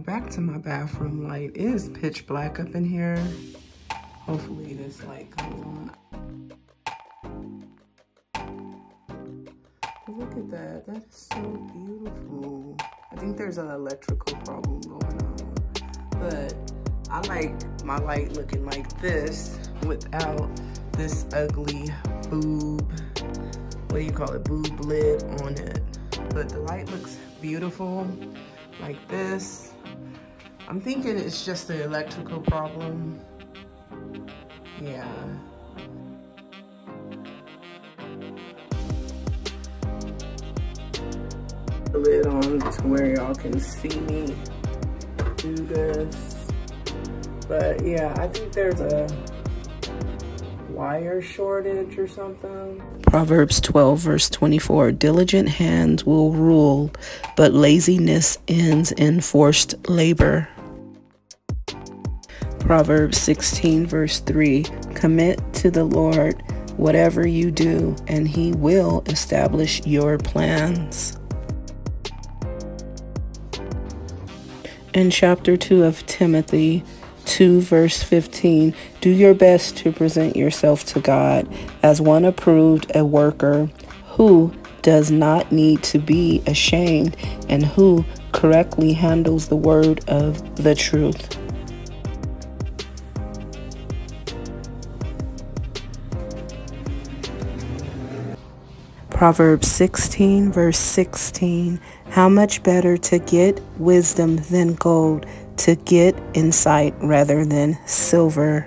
back to my bathroom light. It is pitch black up in here. Hopefully this light comes on. But look at that. That is so beautiful. I think there's an electrical problem going on. But I like my light looking like this without this ugly boob, what do you call it, boob lid on it. But the light looks beautiful like this. I'm thinking it's just the electrical problem. Yeah. The lid on to where y'all can see me do this. But yeah, I think there's a wire shortage or something. Proverbs 12 verse 24, diligent hands will rule, but laziness ends in forced labor. Proverbs 16 verse 3, commit to the Lord whatever you do, and he will establish your plans. In chapter 2 of Timothy 2 verse 15, do your best to present yourself to God as one approved, a worker who does not need to be ashamed and who correctly handles the word of the truth. Proverbs 16 verse 16, how much better to get wisdom than gold, to get insight rather than silver.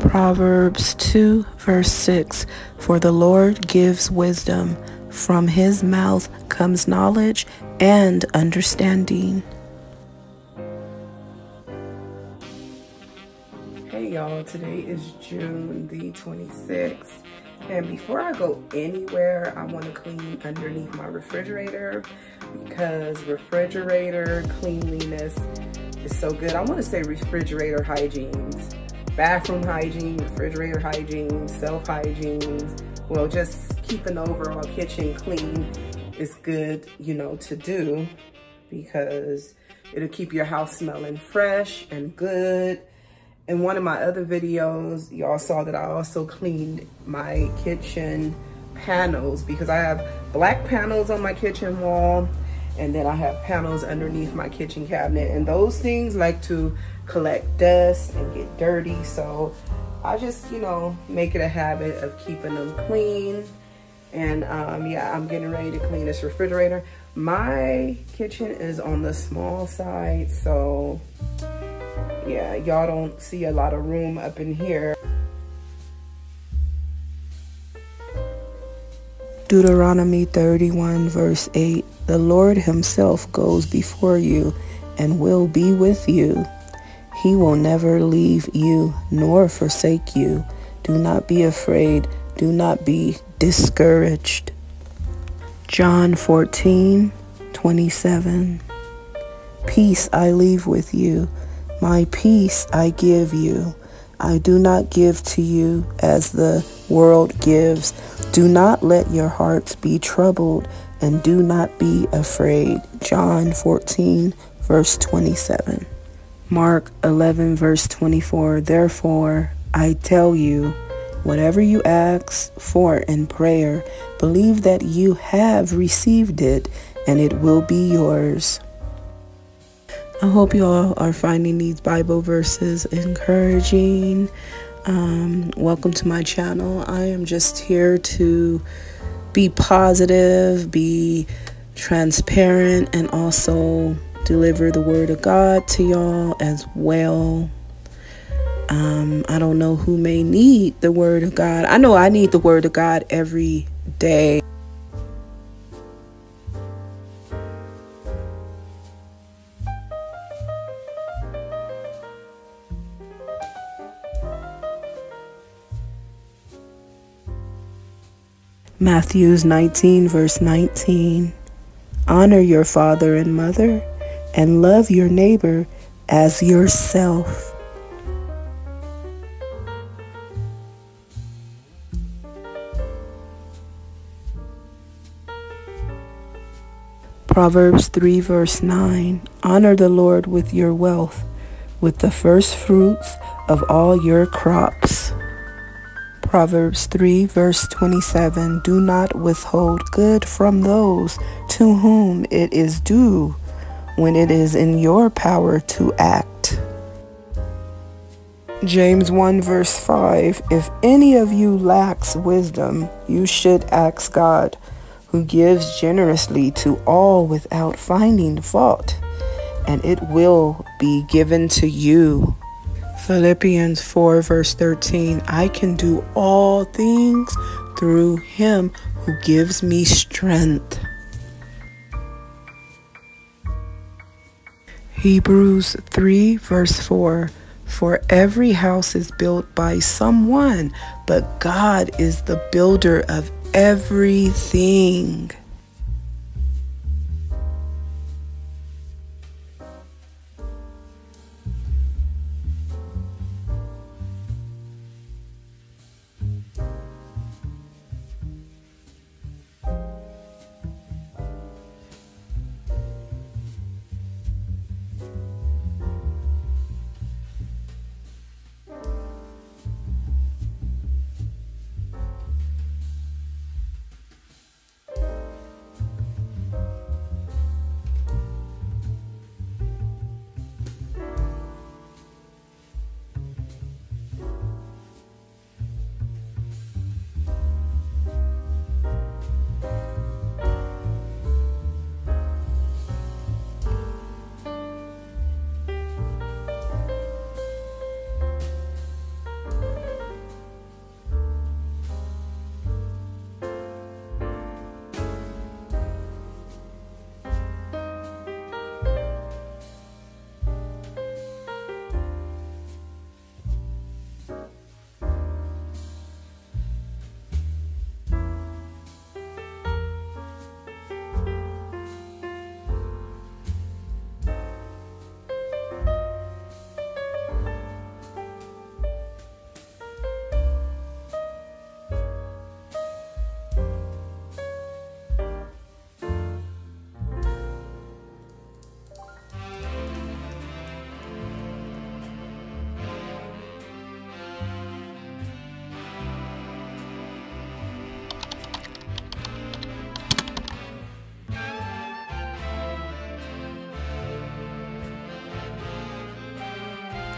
Proverbs 2 verse 6, for the Lord gives wisdom, from his mouth comes knowledge and understanding. Hey y'all, today is June the 26th. And before I go anywhere, I want to clean underneath my refrigerator because refrigerator cleanliness is so good. I want to say refrigerator hygienes, bathroom hygiene, refrigerator hygiene, self-hygienes. Well, just keeping the overall kitchen clean is good, you know, to do because it'll keep your house smelling fresh and good. In one of my other videos, y'all saw that I also cleaned my kitchen panels because I have black panels on my kitchen wall and then I have panels underneath my kitchen cabinet, and those things like to collect dust and get dirty. So I just, you know, make it a habit of keeping them clean. And yeah, I'm getting ready to clean this refrigerator. My kitchen is on the small side, so yeah, y'all don't see a lot of room up in here. Deuteronomy 31 verse 8, the Lord himself goes before you and will be with you. He will never leave you nor forsake you. Do not be afraid. Do not be discouraged. John 14:27, peace I leave with you. My peace I give you. I do not give to you as the world gives. Do not let your hearts be troubled and do not be afraid. John 14 verse 27. Mark 11 verse 24. Therefore, I tell you, whatever you ask for in prayer, believe that you have received it and it will be yours. I hope you all are finding these Bible verses encouraging. Welcome to my channel. I am just here to be positive, be transparent, and also deliver the word of God to y'all as well. I don't know who may need the word of God. I know I need the word of God every day. Matthew 19 verse 19, honor your father and mother and love your neighbor as yourself. Proverbs 3 verse 9. Honor the Lord with your wealth, with the first fruits of all your crops. Proverbs 3 verse 27. Do not withhold good from those to whom it is due when it is in your power to act. James 1 verse 5. If any of you lacks wisdom, you should ask God, who gives generously to all without finding fault, and it will be given to you. Philippians 4 verse 13. I can do all things through him who gives me strength. Hebrews 3 verse 4. For every house is built by someone, but God is the builder of everything.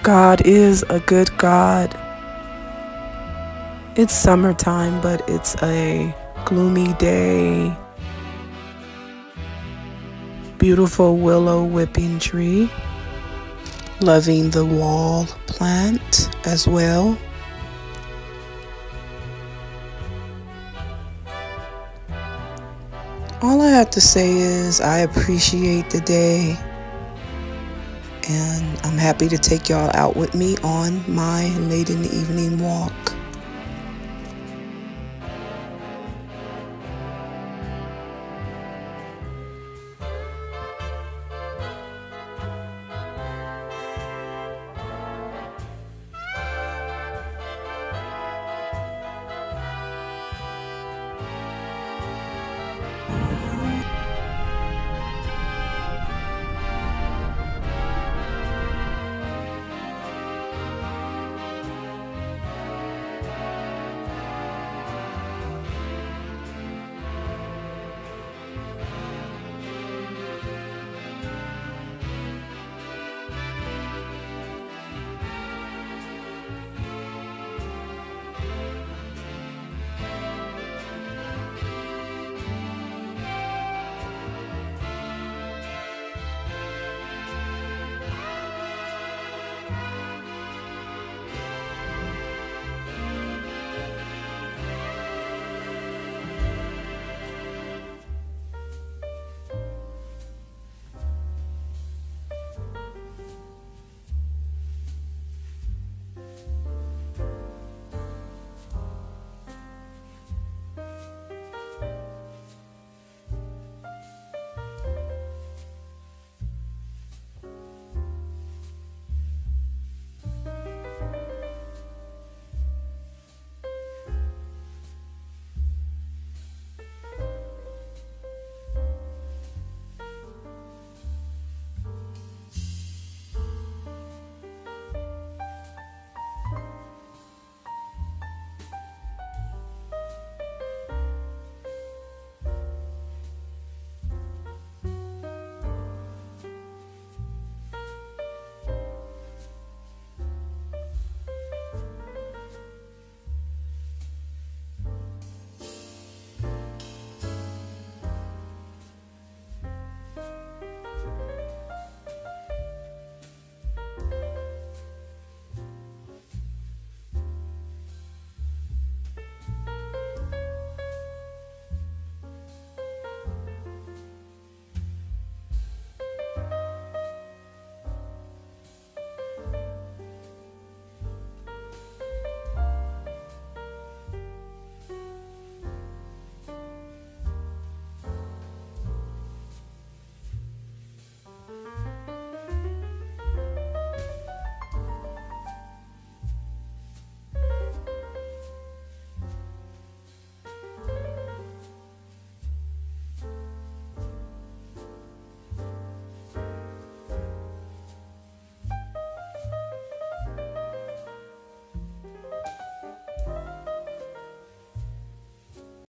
God is a good God. It's summertime, but it's a gloomy day. Beautiful willow whipping tree. Loving the wall plant as well. All I have to say is I appreciate the day. And I'm happy to take y'all out with me on my late in the evening walk.